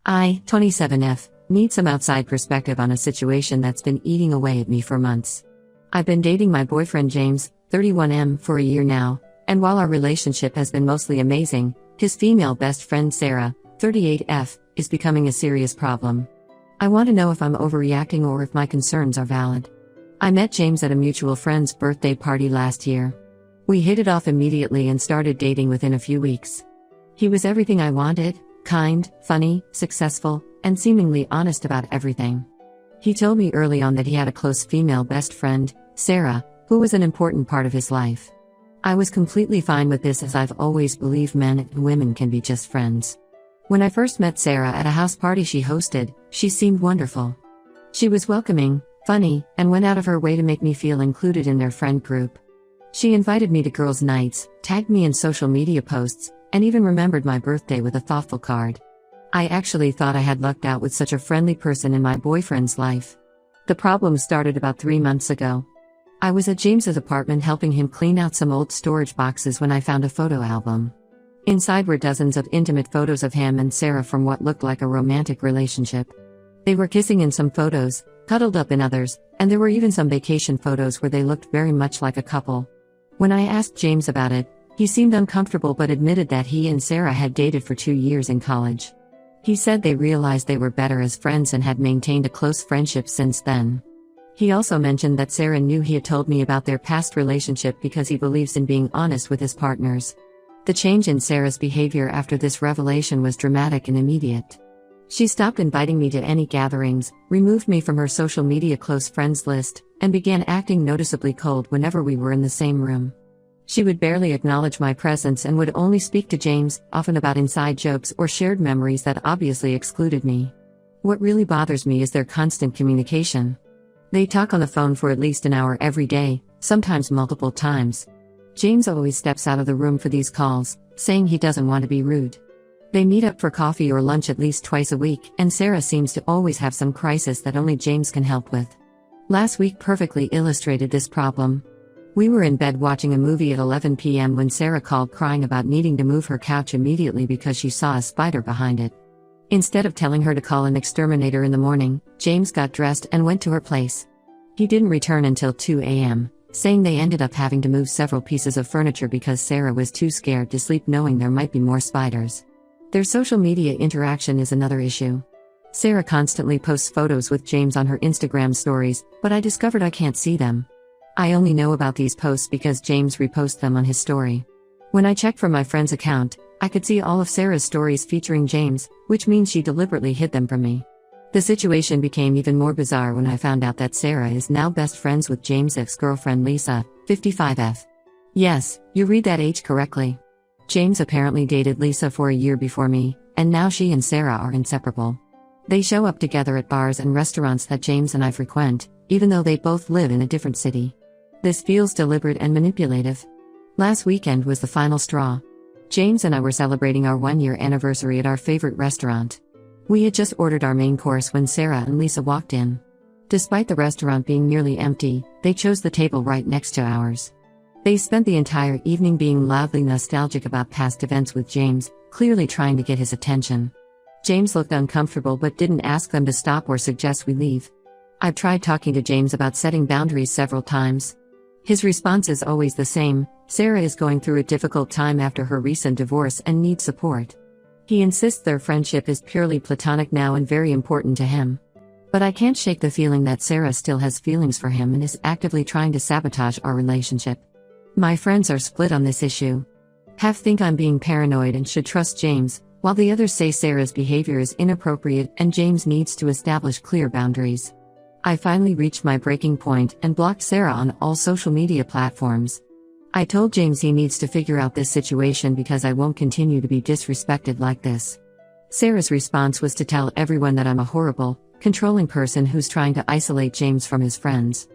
I, 27F, need some outside perspective on a situation that's been eating away at me for months. I've been dating my boyfriend James, 31M, for a year now, and while our relationship has been mostly amazing, his female best friend Sarah, 38F, is becoming a serious problem. I want to know if I'm overreacting or if my concerns are valid. I met James at a mutual friend's birthday party last year. We hit it off immediately and started dating within a few weeks. He was everything I wanted: kind, funny, successful, and seemingly honest about everything. He told me early on that he had a close female best friend, Sarah, who was an important part of his life. I was completely fine with this, as I've always believed men and women can be just friends. When I first met Sarah at a house party she hosted, she seemed wonderful. She was welcoming, funny, and went out of her way to make me feel included in their friend group. She invited me to girls' nights, tagged me in social media posts, and even remembered my birthday with a thoughtful card. I actually thought I had lucked out with such a friendly person in my boyfriend's life. The problem started about 3 months ago. I was at James's apartment helping him clean out some old storage boxes when I found a photo album. Inside were dozens of intimate photos of him and Sarah from what looked like a romantic relationship. They were kissing in some photos, cuddled up in others, and there were even some vacation photos where they looked very much like a couple. When I asked James about it, he seemed uncomfortable but admitted that he and Sarah had dated for 2 years in college. He said they realized they were better as friends and had maintained a close friendship since then. He also mentioned that Sarah knew he had told me about their past relationship because he believes in being honest with his partners. The change in Sarah's behavior after this revelation was dramatic and immediate. She stopped inviting me to any gatherings, removed me from her social media close friends list, and began acting noticeably cold whenever we were in the same room. She would barely acknowledge my presence and would only speak to James, often about inside jokes or shared memories that obviously excluded me. What really bothers me is their constant communication. They talk on the phone for at least an hour every day, sometimes multiple times. James always steps out of the room for these calls, saying he doesn't want to be rude. They meet up for coffee or lunch at least twice a week, and Sarah seems to always have some crisis that only James can help with. Last week perfectly illustrated this problem. We were in bed watching a movie at 11 p.m. when Sarah called crying about needing to move her couch immediately because she saw a spider behind it. Instead of telling her to call an exterminator in the morning, James got dressed and went to her place. He didn't return until 2 a.m., saying they ended up having to move several pieces of furniture because Sarah was too scared to sleep knowing there might be more spiders. Their social media interaction is another issue. Sarah constantly posts photos with James on her Instagram stories, but I discovered I can't see them. I only know about these posts because James reposts them on his story. When I checked from my friend's account, I could see all of Sarah's stories featuring James, which means she deliberately hid them from me. The situation became even more bizarre when I found out that Sarah is now best friends with James' ex-girlfriend Lisa, 55F. Yes, you read that age correctly. James apparently dated Lisa for a year before me, and now she and Sarah are inseparable. They show up together at bars and restaurants that James and I frequent, even though they both live in a different city. This feels deliberate and manipulative. Last weekend was the final straw. James and I were celebrating our 1-year anniversary at our favorite restaurant. We had just ordered our main course when Sarah and Lisa walked in. Despite the restaurant being nearly empty, they chose the table right next to ours. They spent the entire evening being loudly nostalgic about past events with James, clearly trying to get his attention. James looked uncomfortable but didn't ask them to stop or suggest we leave. I've tried talking to James about setting boundaries several times. His response is always the same: Sarah is going through a difficult time after her recent divorce and needs support. He insists their friendship is purely platonic now and very important to him. But I can't shake the feeling that Sarah still has feelings for him and is actively trying to sabotage our relationship. My friends are split on this issue. Half think I'm being paranoid and should trust James, while the others say Sarah's behavior is inappropriate and James needs to establish clear boundaries. I finally reached my breaking point and blocked Sarah on all social media platforms. I told James he needs to figure out this situation because I won't continue to be disrespected like this. Sarah's response was to tell everyone that I'm a horrible, controlling person who's trying to isolate James from his friends.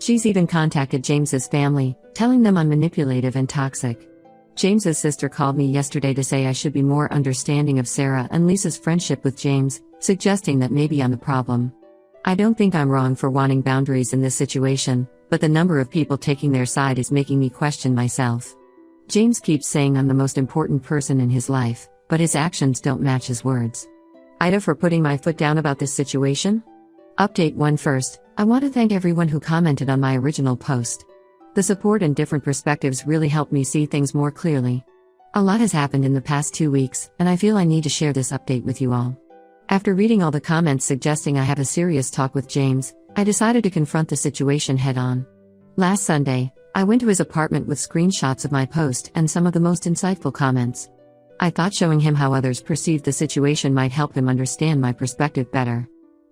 She's even contacted James's family, telling them I'm manipulative and toxic. James's sister called me yesterday to say I should be more understanding of Sarah and Lisa's friendship with James, suggesting that maybe I'm the problem. I don't think I'm wrong for wanting boundaries in this situation, but the number of people taking their side is making me question myself. James keeps saying I'm the most important person in his life, but his actions don't match his words. Ida for putting my foot down about this situation. Update 1 first, I want to thank everyone who commented on my original post. The support and different perspectives really helped me see things more clearly. A lot has happened in the past 2 weeks, and I feel I need to share this update with you all. After reading all the comments suggesting I have a serious talk with James, I decided to confront the situation head-on. Last Sunday, I went to his apartment with screenshots of my post and some of the most insightful comments. I thought showing him how others perceived the situation might help him understand my perspective better.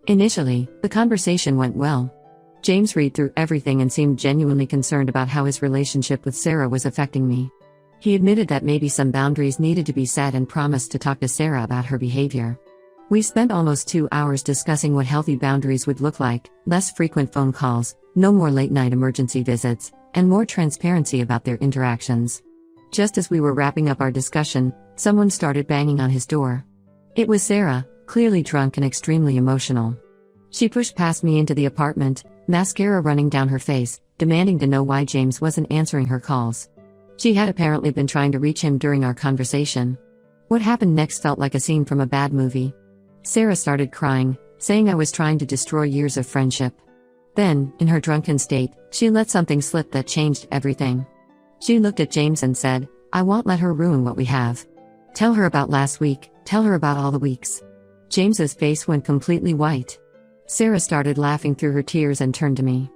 Initially, the conversation went well. James read through everything and seemed genuinely concerned about how his relationship with Sarah was affecting me. He admitted that maybe some boundaries needed to be set and promised to talk to Sarah about her behavior. We spent almost 2 hours discussing what healthy boundaries would look like: less frequent phone calls, no more late-night emergency visits, and more transparency about their interactions. Just as we were wrapping up our discussion, someone started banging on his door. It was Sarah, clearly drunk and extremely emotional. She pushed past me into the apartment, mascara running down her face, demanding to know why James wasn't answering her calls. She had apparently been trying to reach him during our conversation. What happened next felt like a scene from a bad movie. Sarah started crying, saying I was trying to destroy years of friendship. Then, in her drunken state, she let something slip that changed everything. She looked at James and said, "I won't let her ruin what we have. Tell her about last week, tell her about all the weeks." James's face went completely white. Sarah started laughing through her tears and turned to me.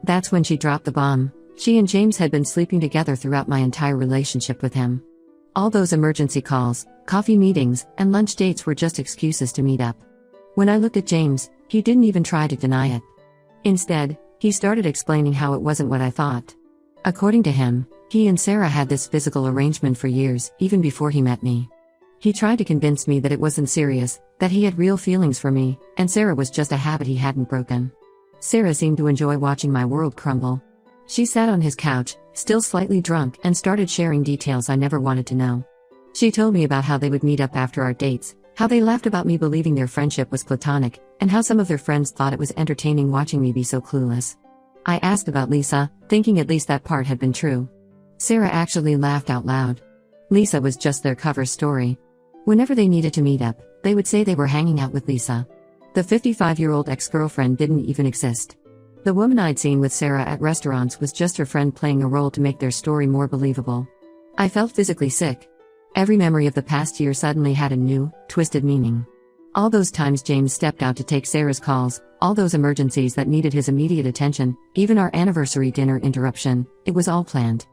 That's when she dropped the bomb. She and James had been sleeping together throughout my entire relationship with him. All those emergency calls, coffee meetings, and lunch dates were just excuses to meet up. When I looked at James, he didn't even try to deny it. Instead, he started explaining how it wasn't what I thought. According to him, he and Sarah had this physical arrangement for years, even before he met me. He tried to convince me that it wasn't serious, that he had real feelings for me, and Sarah was just a habit he hadn't broken. Sarah seemed to enjoy watching my world crumble. She sat on his couch, still slightly drunk, and started sharing details I never wanted to know. She told me about how they would meet up after our dates, how they laughed about me believing their friendship was platonic, and how some of their friends thought it was entertaining watching me be so clueless. I asked about Lisa, thinking at least that part had been true. Sarah actually laughed out loud. Lisa was just their cover story. Whenever they needed to meet up, they would say they were hanging out with Lisa. The 55-year-old ex-girlfriend didn't even exist. The woman I'd seen with Sarah at restaurants was just her friend playing a role to make their story more believable. I felt physically sick. Every memory of the past year suddenly had a new, twisted meaning. All those times James stepped out to take Sarah's calls, all those emergencies that needed his immediate attention, even our anniversary dinner interruption, it was all planned.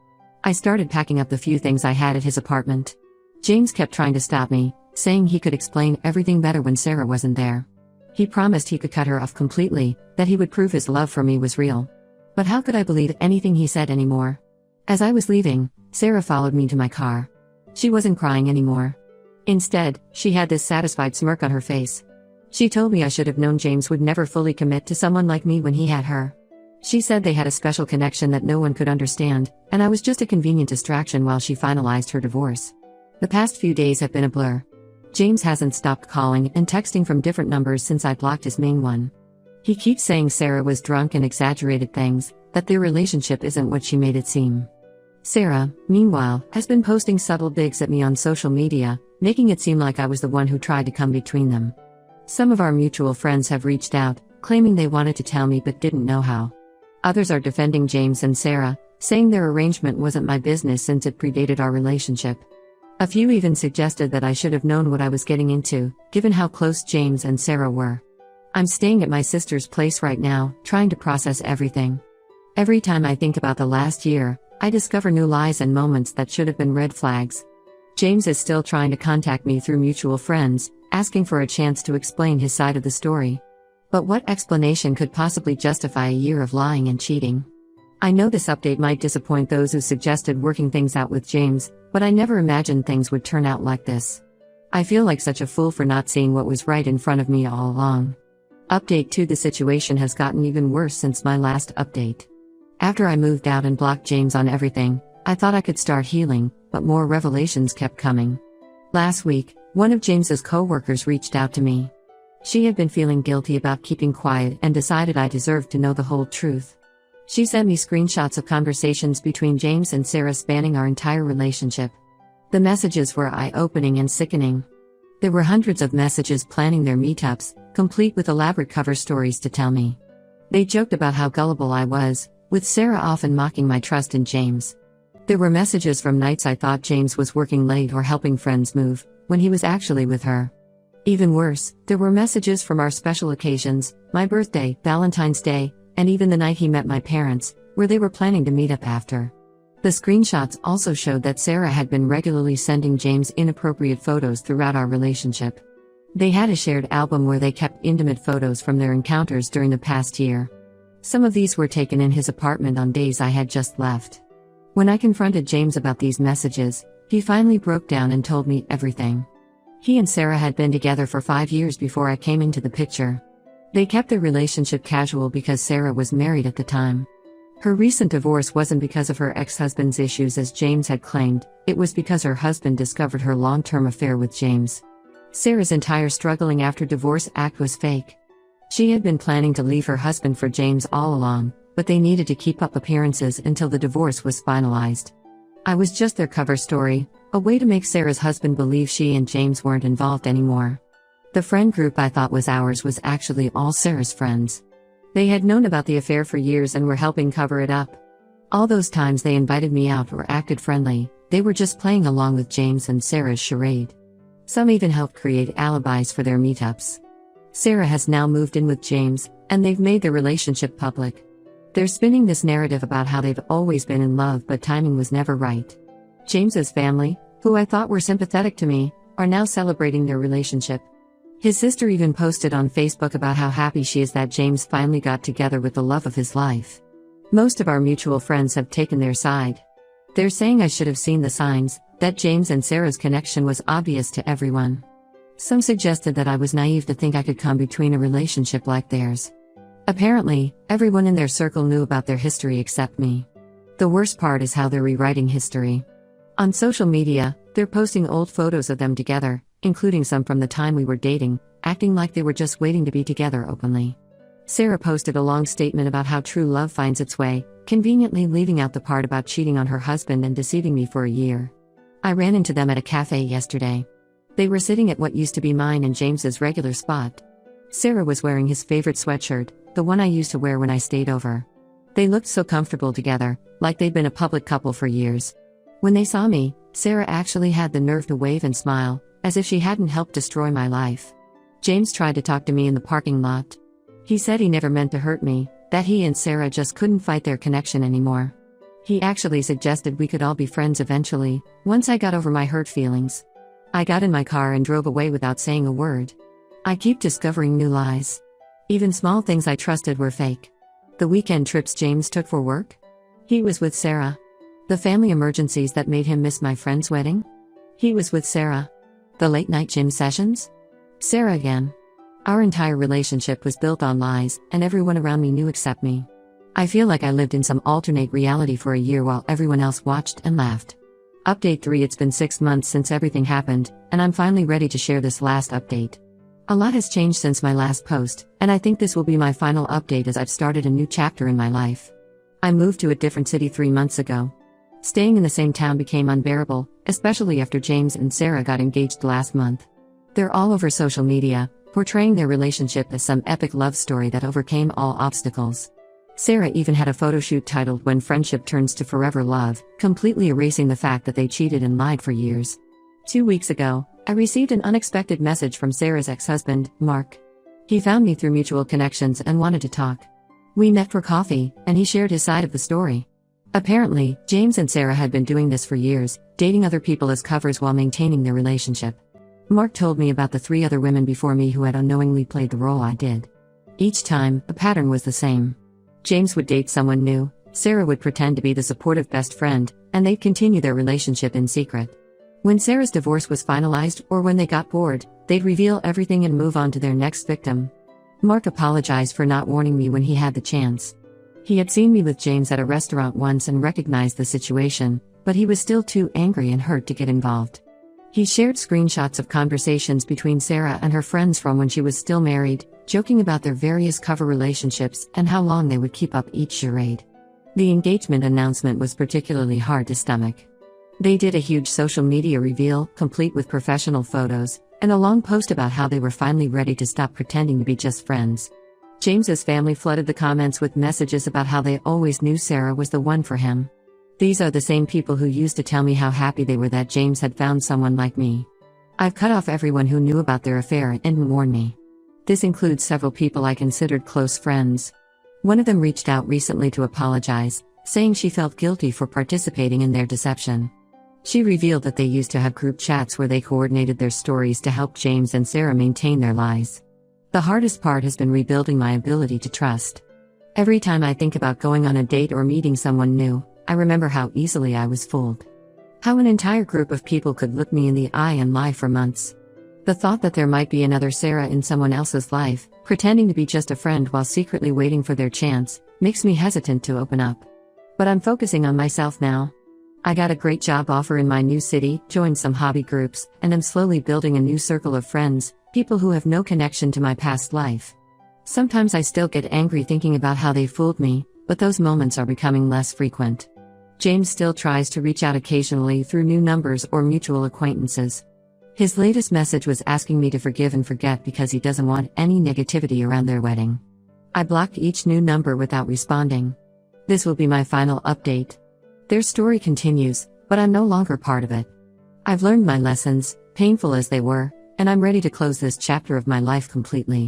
I started packing up the few things I had at his apartment. James kept trying to stop me, saying he could explain everything better when Sarah wasn't there. He promised he could cut her off completely, that he would prove his love for me was real. But how could I believe anything he said anymore? As I was leaving, Sarah followed me to my car. She wasn't crying anymore. Instead, she had this satisfied smirk on her face. She told me I should have known James would never fully commit to someone like me when he had her. She said they had a special connection that no one could understand, and I was just a convenient distraction while she finalized her divorce. The past few days have been a blur. James hasn't stopped calling and texting from different numbers since I blocked his main one. He keeps saying Sarah was drunk and exaggerated things, that their relationship isn't what she made it seem. Sarah, meanwhile, has been posting subtle digs at me on social media, making it seem like I was the one who tried to come between them. Some of our mutual friends have reached out, claiming they wanted to tell me but didn't know how. Others are defending James and Sarah, saying their arrangement wasn't my business since it predated our relationship. A few even suggested that I should have known what I was getting into, given how close James and Sarah were. I'm staying at my sister's place right now, trying to process everything. Every time I think about the last year, I discover new lies and moments that should have been red flags. James is still trying to contact me through mutual friends, asking for a chance to explain his side of the story. But what explanation could possibly justify a year of lying and cheating? I know this update might disappoint those who suggested working things out with James, but I never imagined things would turn out like this. I feel like such a fool for not seeing what was right in front of me all along. Update 2: The situation has gotten even worse since my last update. After I moved out and blocked James on everything, I thought I could start healing, but more revelations kept coming. Last week, one of James's co-workers reached out to me. She had been feeling guilty about keeping quiet and decided I deserved to know the whole truth. She sent me screenshots of conversations between James and Sarah spanning our entire relationship. The messages were eye-opening and sickening. There were hundreds of messages planning their meetups, complete with elaborate cover stories to tell me. They joked about how gullible I was, with Sarah often mocking my trust in James. There were messages from nights I thought James was working late or helping friends move, when he was actually with her. Even worse, there were messages from our special occasions, my birthday, Valentine's Day, and even the night he met my parents, where they were planning to meet up after. The screenshots also showed that Sarah had been regularly sending James inappropriate photos throughout our relationship. They had a shared album where they kept intimate photos from their encounters during the past year. Some of these were taken in his apartment on days I had just left. When I confronted James about these messages, he finally broke down and told me everything. He and Sarah had been together for 5 years before I came into the picture. They kept their relationship casual because Sarah was married at the time. Her recent divorce wasn't because of her ex-husband's issues as James had claimed, it was because her husband discovered her long-term affair with James. Sarah's entire struggling after divorce act was fake. She had been planning to leave her husband for James all along, but they needed to keep up appearances until the divorce was finalized. I was just their cover story, a way to make Sarah's husband believe she and James weren't involved anymore. The friend group I thought was ours was actually all Sarah's friends. They had known about the affair for years and were helping cover it up. All those times they invited me out or acted friendly, they were just playing along with James and Sarah's charade. Some even helped create alibis for their meetups. Sarah has now moved in with James, and they've made their relationship public. They're spinning this narrative about how they've always been in love but timing was never right. James's family, who I thought were sympathetic to me, are now celebrating their relationship. His sister even posted on Facebook about how happy she is that James finally got together with the love of his life. Most of our mutual friends have taken their side. They're saying I should have seen the signs, that James and Sarah's connection was obvious to everyone. Some suggested that I was naive to think I could come between a relationship like theirs. Apparently, everyone in their circle knew about their history except me. The worst part is how they're rewriting history. On social media, they're posting old photos of them together, including some from the time we were dating, acting like they were just waiting to be together openly. Sarah posted a long statement about how true love finds its way, conveniently leaving out the part about cheating on her husband and deceiving me for a year. I ran into them at a cafe yesterday. They were sitting at what used to be mine and James's regular spot. Sarah was wearing his favorite sweatshirt, the one I used to wear when I stayed over. They looked so comfortable together, like they'd been a public couple for years. When they saw me, Sarah actually had the nerve to wave and smile, as if she hadn't helped destroy my life. James tried to talk to me in the parking lot. He said he never meant to hurt me, that he and Sarah just couldn't fight their connection anymore. He actually suggested we could all be friends eventually, once I got over my hurt feelings. I got in my car and drove away without saying a word. I keep discovering new lies. Even small things I trusted were fake. The weekend trips James took for work? He was with Sarah. The family emergencies that made him miss my friend's wedding? He was with Sarah. The late-night gym sessions? Sarah again. Our entire relationship was built on lies, and everyone around me knew except me. I feel like I lived in some alternate reality for a year while everyone else watched and laughed. Update 3. It's been 6 months since everything happened, and I'm finally ready to share this last update. A lot has changed since my last post, and I think this will be my final update as I've started a new chapter in my life. I moved to a different city 3 months ago. Staying in the same town became unbearable, especially after James and Sarah got engaged last month. They're all over social media, portraying their relationship as some epic love story that overcame all obstacles. Sarah even had a photo shoot titled "When Friendship Turns to Forever Love," completely erasing the fact that they cheated and lied for years. 2 weeks ago, I received an unexpected message from Sarah's ex-husband, Mark. He found me through mutual connections and wanted to talk. We met for coffee, and he shared his side of the story. Apparently, James and Sarah had been doing this for years, dating other people as covers while maintaining their relationship. Mark told me about the 3 other women before me who had unknowingly played the role I did. Each time, the pattern was the same. James would date someone new, Sarah would pretend to be the supportive best friend, and they'd continue their relationship in secret. When Sarah's divorce was finalized or when they got bored, they'd reveal everything and move on to their next victim. Mark apologized for not warning me when he had the chance. He had seen me with James at a restaurant once and recognized the situation, but he was still too angry and hurt to get involved. He shared screenshots of conversations between Sarah and her friends from when she was still married, joking about their various cover relationships and how long they would keep up each charade. The engagement announcement was particularly hard to stomach. They did a huge social media reveal, complete with professional photos, and a long post about how they were finally ready to stop pretending to be just friends. James's family flooded the comments with messages about how they always knew Sarah was the one for him. These are the same people who used to tell me how happy they were that James had found someone like me. I've cut off everyone who knew about their affair and didn't warn me. This includes several people I considered close friends. One of them reached out recently to apologize, saying she felt guilty for participating in their deception. She revealed that they used to have group chats where they coordinated their stories to help James and Sarah maintain their lies. The hardest part has been rebuilding my ability to trust. Every time I think about going on a date or meeting someone new, I remember how easily I was fooled. How an entire group of people could look me in the eye and lie for months. The thought that there might be another Sarah in someone else's life, pretending to be just a friend while secretly waiting for their chance, makes me hesitant to open up. But I'm focusing on myself now. I got a great job offer in my new city, joined some hobby groups, and am slowly building a new circle of friends, people who have no connection to my past life. Sometimes I still get angry thinking about how they fooled me, but those moments are becoming less frequent. James still tries to reach out occasionally through new numbers or mutual acquaintances. His latest message was asking me to forgive and forget because he doesn't want any negativity around their wedding. I blocked each new number without responding. This will be my final update. Their story continues, but I'm no longer part of it. I've learned my lessons, painful as they were, and I'm ready to close this chapter of my life completely.